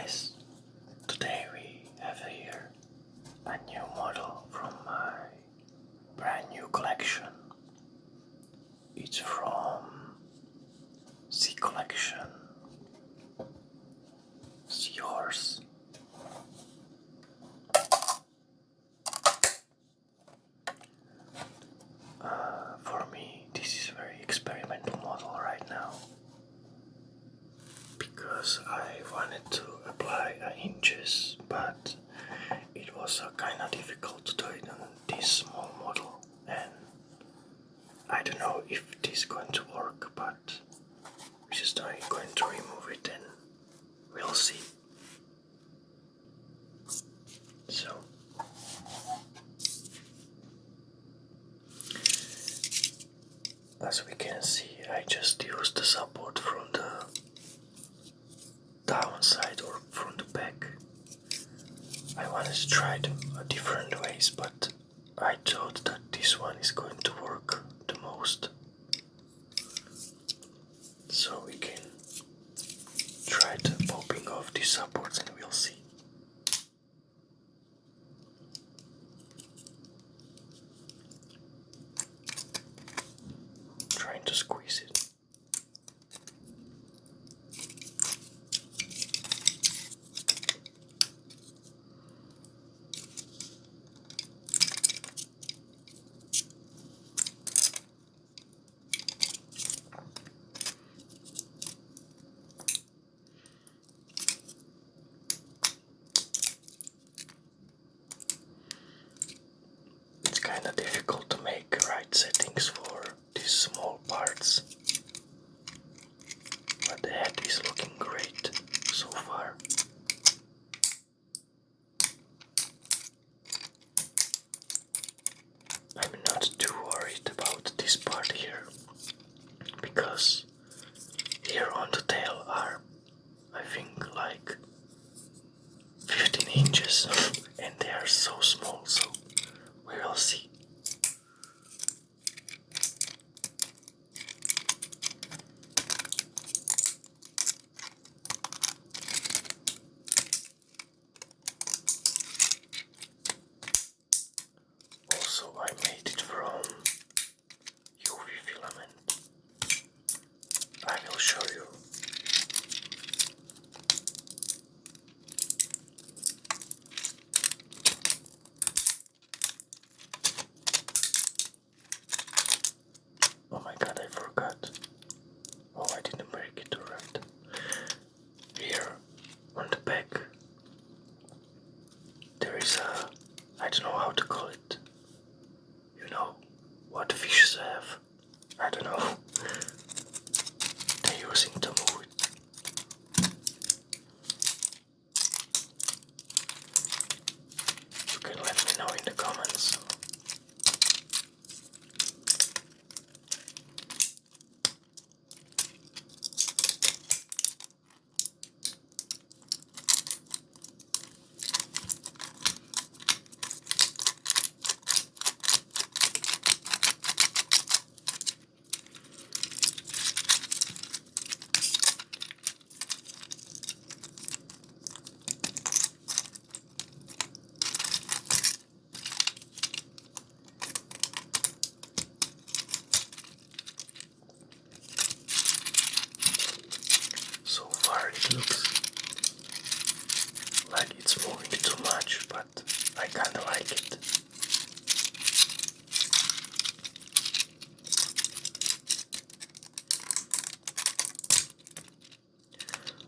guys, today we have here a new model from my brand new collection. It's from C collection, Seahorse. For me, this is a very experimental model right now because I wanted to apply hinges, but it was kind of difficult to do it on this small model, and I don't know if this is going to work, but we're just going to remove it and we'll see. So as we can see, I just used the support from the downside or from the back. I wanted to try them different ways, but I thought that this one is going to work the most. So we can try the popping off these supports and we'll see. Trying to squeeze it. It's kinda difficult to make right settings for these small parts, but the head is looking great so far. I'm not too worried about this part here, because here on the tail are, I think, like 15 inches and they are so small, so we will see. Also, I made it from UV filament. I will show you. Oh my god, I forgot. Oh, I didn't break it right. Here on the back there is a, I don't know how to call it. You know what fishes have? I don't know. They're using to move it. You can let me know in the comments. So far it looks like it's moving too much, but I kinda like it.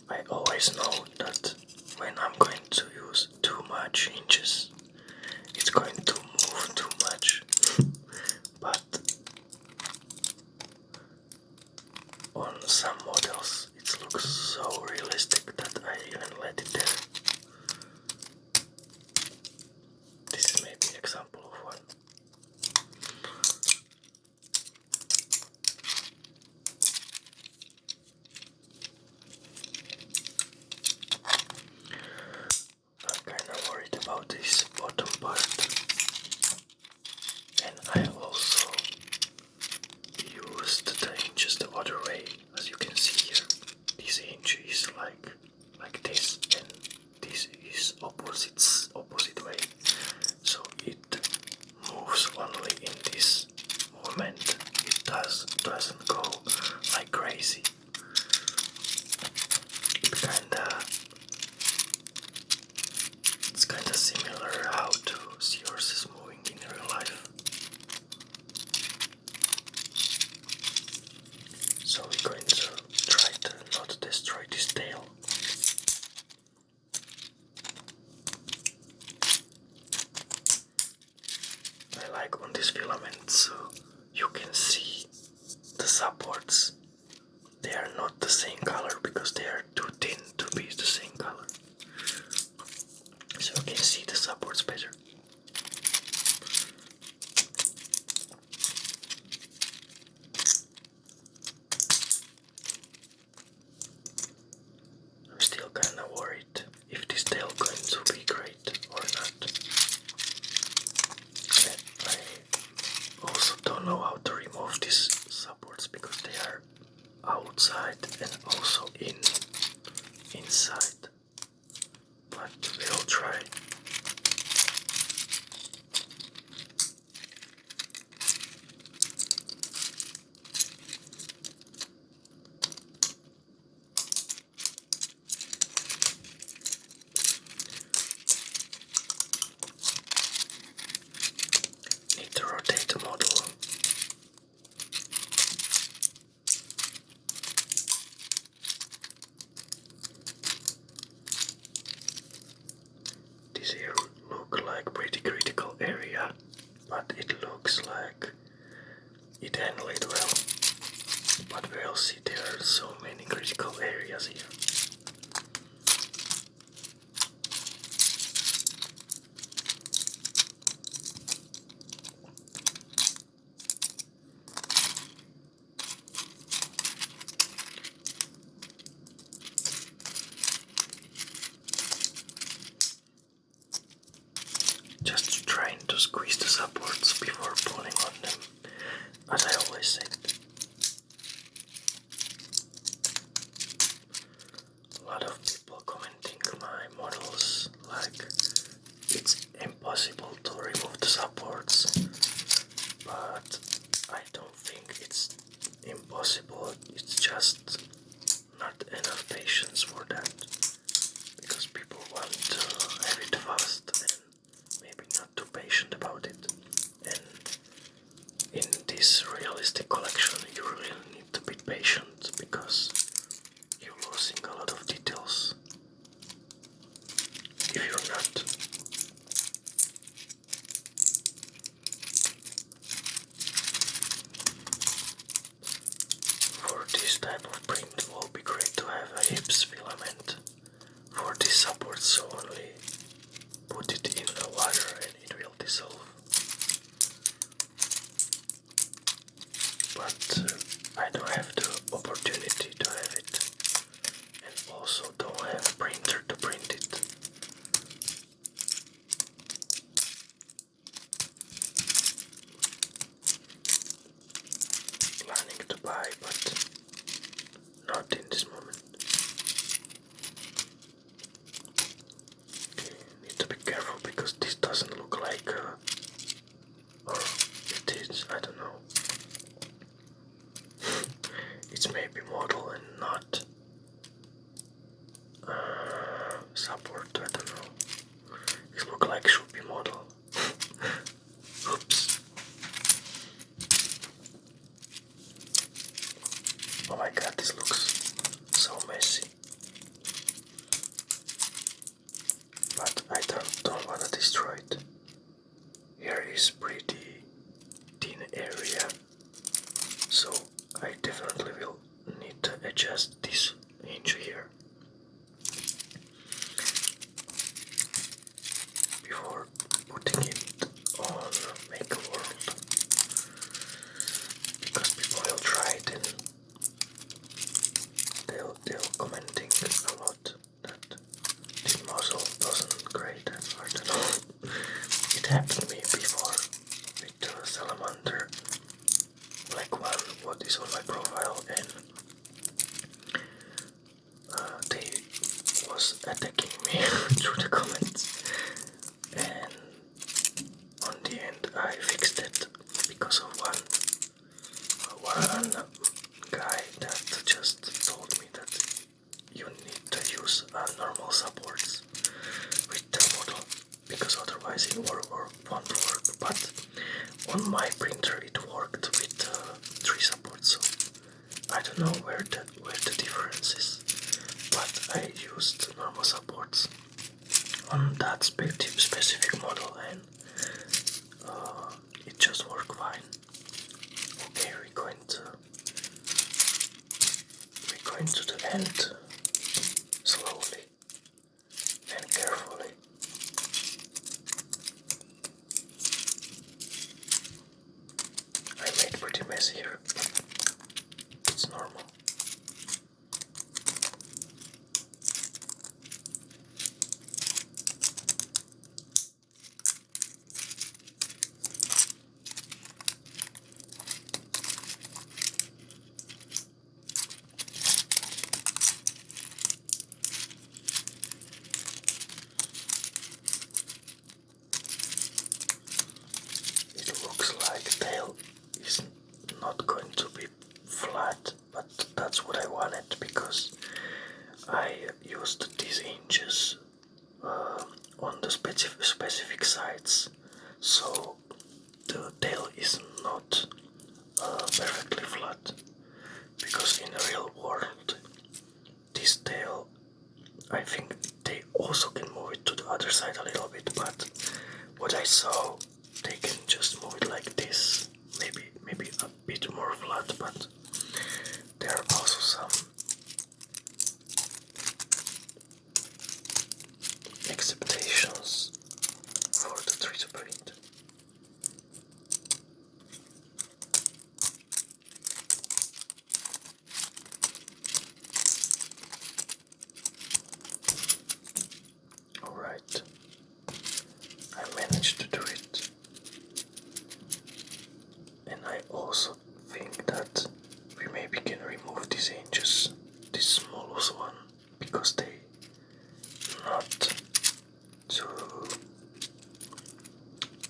I always know that when I'm going to use too much hinges, it's going to move too much. But on some models it looks so realistic that I even let it there. This is maybe an example of one. I'm kinda worried about this bottom part. this filament so you can see the supports. They are not the same color because they are too thin to be the same color. So you can see the supports better. I'm still kinda worried if this tail going to be great or not. And I also don't know how to remove these supports because they are outside and also inside. But we'll try. Need to rotate the model. This here look like pretty critical area, but it looks like it handled it well. But we'll see, there are so many critical areas here. Just trying to squeeze the supports before pulling on them, as I always said. A lot of people commenting my models like it's impossible to remove the supports, but I don't think it's impossible, it's just not enough patience for that, because people want to have it fast and maybe not too patient about it. And in this realistic collection you really need to be patient because you're losing a lot of details if you're not. For this type of print it will be great to have a hips filament for this support, so only put it in the water and it will dissolve. But I don't have the opportunity to have it, and also don't have a printer to print it. Planning to buy, but not in this moment. Okay, need to be careful because this doesn't look like or it is, I don't know. It's maybe model and not support, I don't know. It looks like should be model. Oops. Oh my god, this looks so messy. But I don't wanna destroy it. Here is pretty thin area, so I definitely will need to adjust this hinge here before putting it on Make a World, because people will try it and they'll commenting a lot that this muzzle doesn't great. I don't know. It happened to me before with the salamander black one, what is on my profile, and they was attacking me through the comments, and on the end I fixed it because of one guy that just told me that you need to use normal supports with the model because otherwise it won't work. But on my printer it worked with 3 supports, so I don't know where the difference is, but I used normal supports on that specific model, and it just worked fine. Okay, we're going to the end slowly and carefully. I made pretty mess here. It's normal. It looks like the tail is not going to be flat, but that's what I wanted because I used these hinges on the specific sides, so the tail is not perfectly flat. Because in the real world, this tail, I think they also can move it to the other side a little bit, but what I saw, they can just move it like this, maybe a bit more flat, but there are also some expectations for the 3D print. Alright, I managed to do it, and I also think that we maybe can remove these hinges, this smallest one, because they not too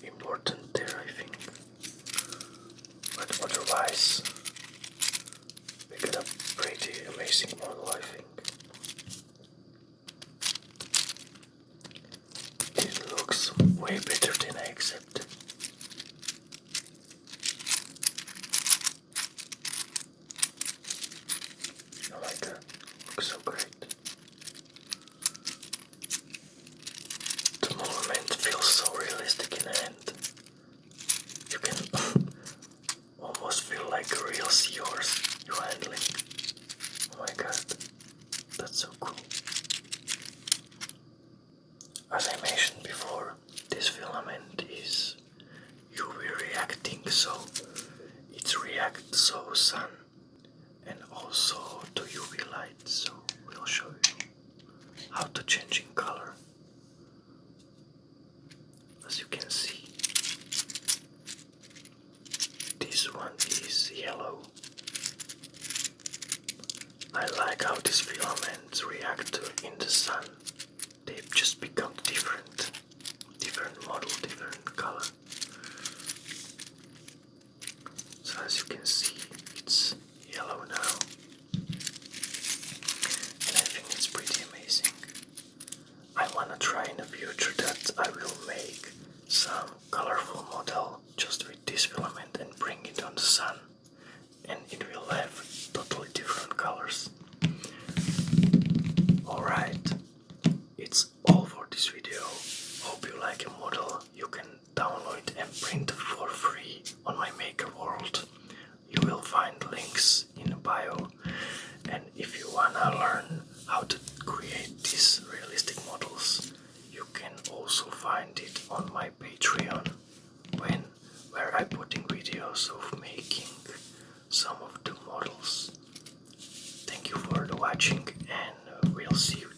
important there, I think. But otherwise, we got a pretty amazing model, I think. It looks way better than I expected. Oh my god, looks so great. The movement feels so realistic in the hand. You can almost feel like a real seahorse you're handling. Oh my god, that's so cool. As I mentioned before, this filament is UV reacting, so it reacts so sun and also to UV light, so we'll show you how to change in color. As you can see, this one is yellow. I like how these filaments react in the sun. They just become different model, different color. So as you can see, it's yellow now, and I think it's pretty amazing. I wanna try in the future that I will make some colorful model just with this filament and bring it on the sun, and it will have totally different colors. Alright, it's all for this video. Hope you like a model. You can download and print for free on my Maker World. You will find links in the bio, and if you wanna learn how to create these realistic models, you can also find it on my Patreon, where I put in videos of making some of the models. Thank you for the watching, and we'll see you